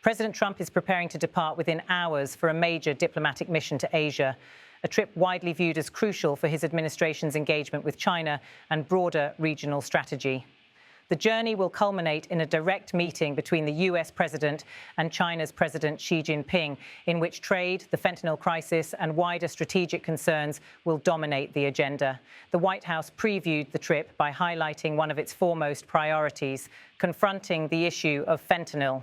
President Trump is preparing to depart within hours for a major diplomatic mission to Asia, a trip widely viewed as crucial for his administration's engagement with China and broader regional strategy. The journey will culminate in a direct meeting between the US President and China's President Xi Jinping, in which trade, the fentanyl crisis, and wider strategic concerns will dominate the agenda. The White House previewed the trip by highlighting one of its foremost priorities, confronting the issue of fentanyl.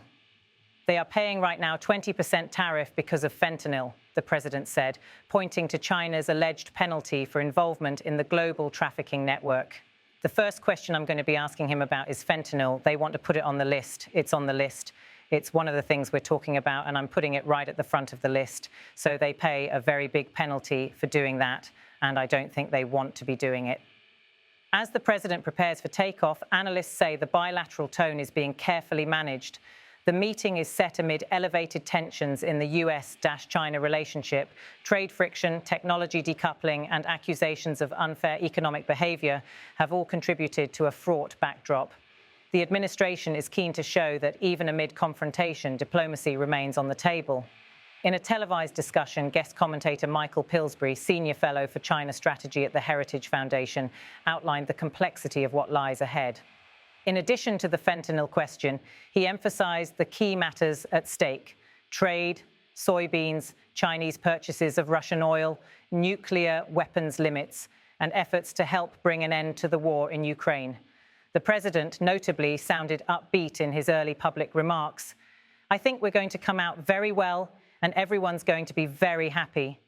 They are paying right now 20% tariff because of fentanyl, the president said, pointing to China's alleged penalty for involvement in the global trafficking network. The first question I'm going to be asking him about is fentanyl. They want to put it on the list. It's on the list. It's one of the things we're talking about, and I'm putting it right at the front of the list. So they pay a very big penalty for doing that, and I don't think they want to be doing it. As the president prepares for takeoff, analysts say the bilateral tone is being carefully managed. The meeting is set amid elevated tensions in the US-China relationship. Trade friction, technology decoupling, and accusations of unfair economic behavior have all contributed to a fraught backdrop. The administration is keen to show that even amid confrontation, diplomacy remains on the table. In a televised discussion, guest commentator Michael Pillsbury, senior fellow for China strategy at the Heritage Foundation, outlined the complexity of what lies ahead. In addition to the fentanyl question, he emphasized the key matters at stake: trade, soybeans, Chinese purchases of Russian oil, nuclear weapons limits, and efforts to help bring an end to the war in Ukraine. The president notably sounded upbeat in his early public remarks. "I think we're going to come out very well, and everyone's going to be very happy."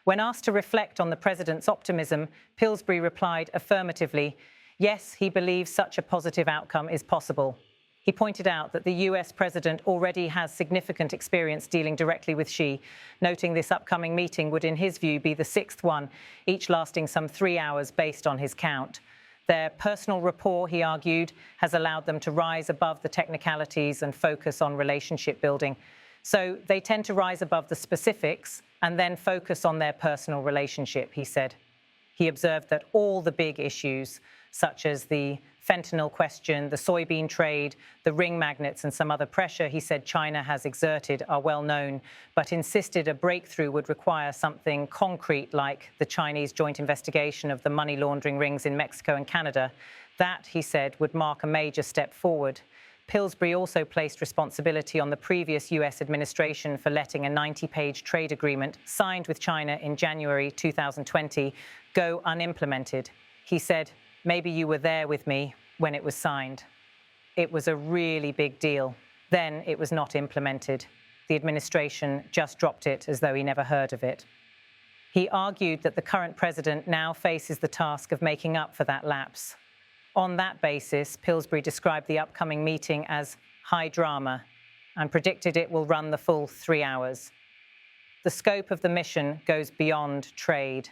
When asked to reflect on the president's optimism, Pillsbury replied affirmatively, yes, he believes such a positive outcome is possible. He pointed out that the US president already has significant experience dealing directly with Xi, noting this upcoming meeting would, in his view, be the sixth one, each lasting some 3 hours based on his count. Their personal rapport, he argued, has allowed them to rise above the technicalities and focus on relationship building. So they tend to rise above the specifics and then focus on their personal relationship, he said. He observed that all the big issues, such as the fentanyl question, the soybean trade, the ring magnets, and some other pressure he said China has exerted, are well known, but insisted a breakthrough would require something concrete like the Chinese joint investigation of the money laundering rings in Mexico and Canada. That, he said, would mark a major step forward. Pillsbury also placed responsibility on the previous US administration for letting a 90-page trade agreement signed with China in January 2020 go unimplemented. He said, "Maybe you were there with me when it was signed. It was a really big deal. Then it was not implemented. The administration just dropped it as though he never heard of it." He argued that the current president now faces the task of making up for that lapse. On that basis, Pillsbury described the upcoming meeting as high drama and predicted it will run the full 3 hours. The scope of the mission goes beyond trade.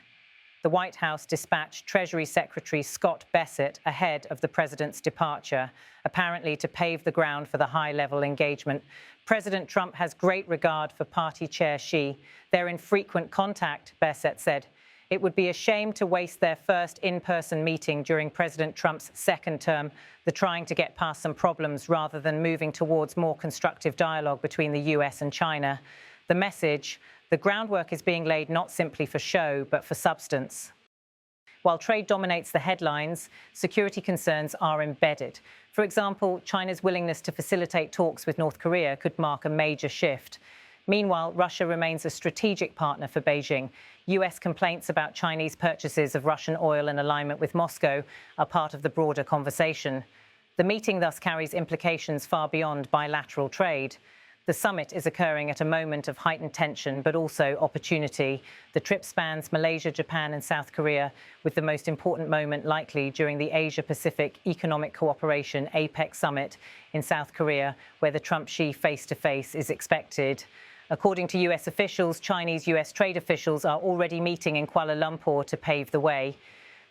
The White House dispatched Treasury Secretary Scott Bessent ahead of the president's departure, apparently to pave the ground for the high-level engagement. President Trump has great regard for Party Chair Xi. They're in frequent contact, Bessent said. It would be a shame to waste their first in-person meeting during President Trump's second term, the trying to get past some problems rather than moving towards more constructive dialogue between the US and China. The message: the groundwork is being laid not simply for show, but for substance. While trade dominates the headlines, security concerns are embedded. For example, China's willingness to facilitate talks with North Korea could mark a major shift. Meanwhile, Russia remains a strategic partner for Beijing. US complaints about Chinese purchases of Russian oil in alignment with Moscow are part of the broader conversation. The meeting thus carries implications far beyond bilateral trade. The summit is occurring at a moment of heightened tension, but also opportunity. The trip spans Malaysia, Japan, and South Korea, with the most important moment likely during the Asia-Pacific Economic Cooperation APEC summit in South Korea, where the Trump-Xi face-to-face is expected. According to US officials, Chinese-US trade officials are already meeting in Kuala Lumpur to pave the way.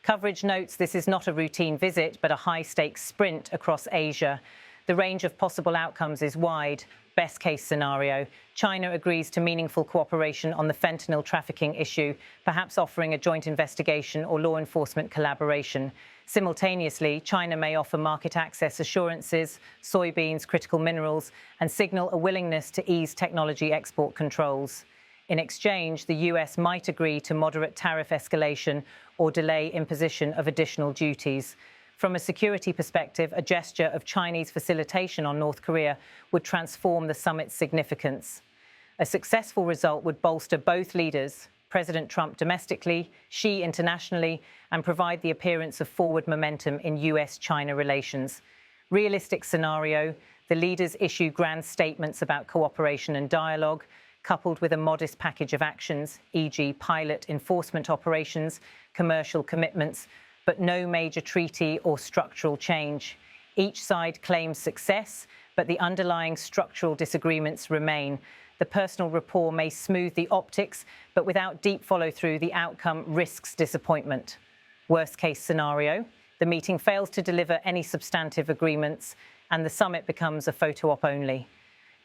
Coverage notes this is not a routine visit, but a high-stakes sprint across Asia. The range of possible outcomes is wide. best-case scenario, China agrees to meaningful cooperation on the fentanyl trafficking issue, perhaps offering a joint investigation or law enforcement collaboration. Simultaneously, China may offer market access assurances, soybeans, critical minerals, and signal a willingness to ease technology export controls. In exchange, the US might agree to moderate tariff escalation or delay imposition of additional duties. From a security perspective, a gesture of Chinese facilitation on North Korea would transform the summit's significance. A successful result would bolster both leaders, President Trump domestically, Xi internationally, and provide the appearance of forward momentum in US-China relations. Realistic scenario, the leaders issue grand statements about cooperation and dialogue, coupled with a modest package of actions, e.g. pilot enforcement operations, commercial commitments, but no major treaty or structural change. Each side claims success, but the underlying structural disagreements remain. The personal rapport may smooth the optics, but without deep follow-through, the outcome risks disappointment. Worst-case scenario, the meeting fails to deliver any substantive agreements, and the summit becomes a photo op only.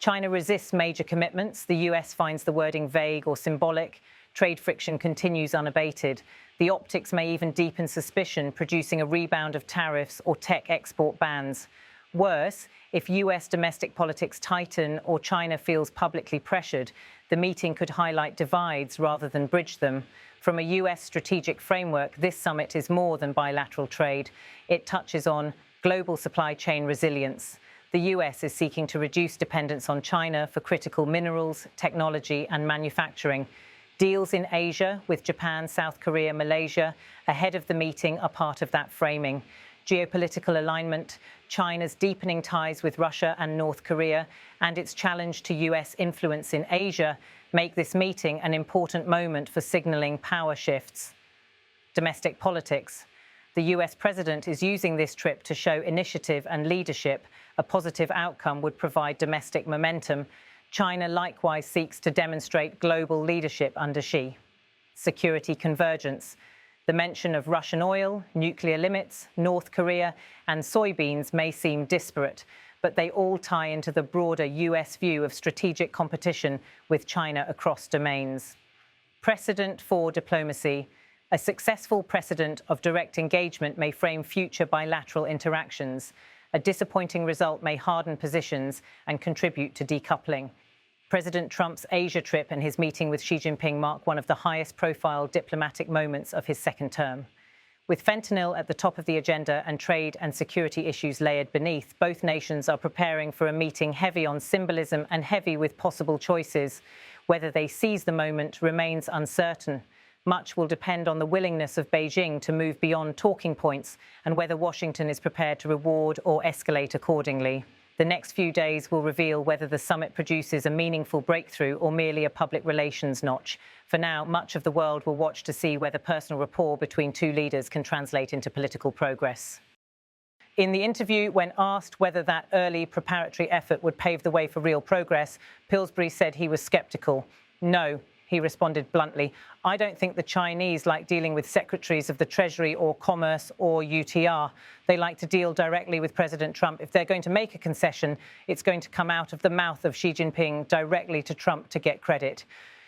China resists major commitments. The US finds the wording vague or symbolic. Trade friction continues unabated. The optics may even deepen suspicion, producing a rebound of tariffs or tech export bans. Worse, if US domestic politics tighten or China feels publicly pressured, the meeting could highlight divides rather than bridge them. From a US strategic framework, this summit is more than bilateral trade. It touches on global supply chain resilience. The US is seeking to reduce dependence on China for critical minerals, technology, and manufacturing. Deals in Asia with Japan, South Korea, Malaysia ahead of the meeting are part of that framing. Geopolitical alignment, China's deepening ties with Russia and North Korea, and its challenge to US influence in Asia make this meeting an important moment for signaling power shifts. Domestic politics. The US president is using this trip to show initiative and leadership. A positive outcome would provide domestic momentum. China likewise seeks to demonstrate global leadership under Xi. Security convergence. The mention of Russian oil, nuclear limits, North Korea, and soybeans may seem disparate, but they all tie into the broader US view of strategic competition with China across domains. Precedent for diplomacy. A successful precedent of direct engagement may frame future bilateral interactions. A disappointing result may harden positions and contribute to decoupling. President Trump's Asia trip and his meeting with Xi Jinping mark one of the highest-profile diplomatic moments of his second term. With fentanyl at the top of the agenda and trade and security issues layered beneath, both nations are preparing for a meeting heavy on symbolism and heavy with possible choices. Whether they seize the moment remains uncertain. Much will depend on the willingness of Beijing to move beyond talking points and whether Washington is prepared to reward or escalate accordingly. The next few days will reveal whether the summit produces a meaningful breakthrough or merely a public relations notch. For now, much of the world will watch to see whether personal rapport between two leaders can translate into political progress. In the interview, when asked whether that early preparatory effort would pave the way for real progress, Pillsbury said he was skeptical. No, he responded bluntly. I don't think the Chinese like dealing with secretaries of the Treasury or Commerce or UTR. They like to deal directly with President Trump. If they're going to make a concession, it's going to come out of the mouth of Xi Jinping directly to Trump to get credit.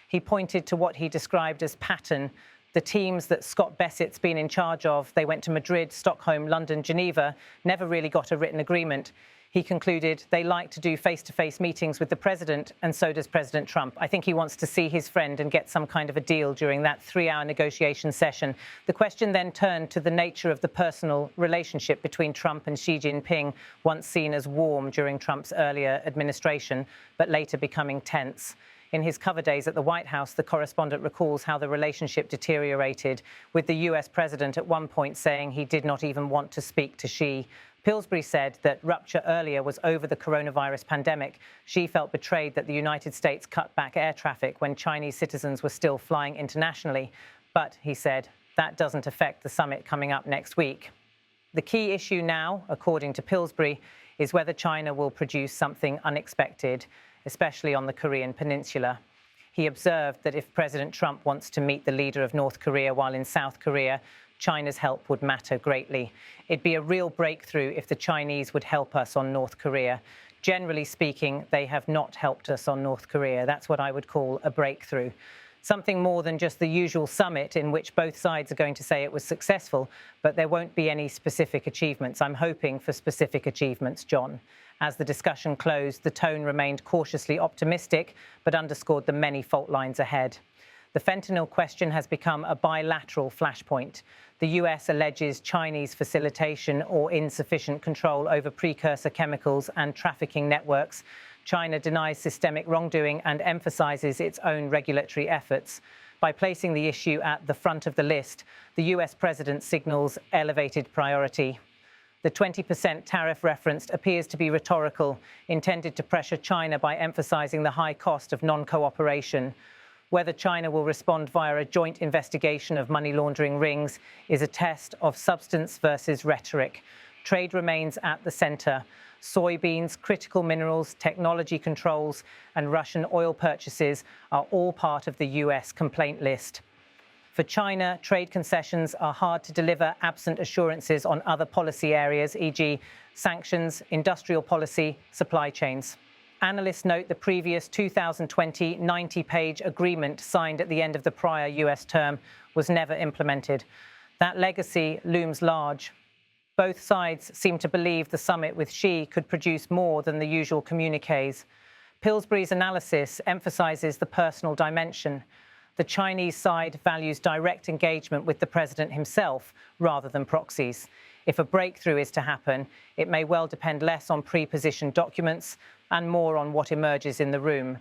He pointed to what he described as pattern. The teams that Scott Bessett's been in charge of, they went to Madrid, Stockholm, London, Geneva, never really got a written agreement. He concluded they like to do face-to-face meetings with the president, and so does President Trump. I think he wants to see his friend and get some kind of a deal during that 3-hour negotiation session. The question then turned to the nature of the personal relationship between Trump and Xi Jinping, once seen as warm during Trump's earlier administration, but later becoming tense. In his cover days at the White House, the correspondent recalls how the relationship deteriorated, with the US president at one point saying he did not even want to speak to Xi. Pillsbury said that rupture earlier was over the coronavirus pandemic. Xi felt betrayed that the United States cut back air traffic when Chinese citizens were still flying internationally. But, he said, that doesn't affect the summit coming up next week. The key issue now, according to Pillsbury, is whether China will produce something unexpected, especially on the Korean peninsula. He observed that if President Trump wants to meet the leader of North Korea while in South Korea, China's help would matter greatly. It'd be a real breakthrough if the Chinese would help us on North Korea. Generally speaking, they have not helped us on North Korea. That's what I would call a breakthrough. Something more than just the usual summit in which both sides are going to say it was successful, but there won't be any specific achievements. I'm hoping for specific achievements, John. As the discussion closed, the tone remained cautiously optimistic, but underscored the many fault lines ahead. The fentanyl question has become a bilateral flashpoint. The US alleges Chinese facilitation or insufficient control over precursor chemicals and trafficking networks. China denies systemic wrongdoing and emphasizes its own regulatory efforts. By placing the issue at the front of the list, the US president signals elevated priority. The 20% tariff referenced appears to be rhetorical, intended to pressure China by emphasizing the high cost of non-cooperation. Whether China will respond via a joint investigation of money laundering rings is a test of substance versus rhetoric. Trade remains at the center. Soybeans, critical minerals, technology controls, and Russian oil purchases are all part of the US complaint list. For China, trade concessions are hard to deliver absent assurances on other policy areas, e.g. sanctions, industrial policy, supply chains. Analysts note the previous 2020 90-page agreement signed at the end of the prior US term was never implemented. That legacy looms large. Both sides seem to believe the summit with Xi could produce more than the usual communiques. Pillsbury's analysis emphasizes the personal dimension. The Chinese side values direct engagement with the president himself rather than proxies. If a breakthrough is to happen, it may well depend less on pre-positioned documents and more on what emerges in the room.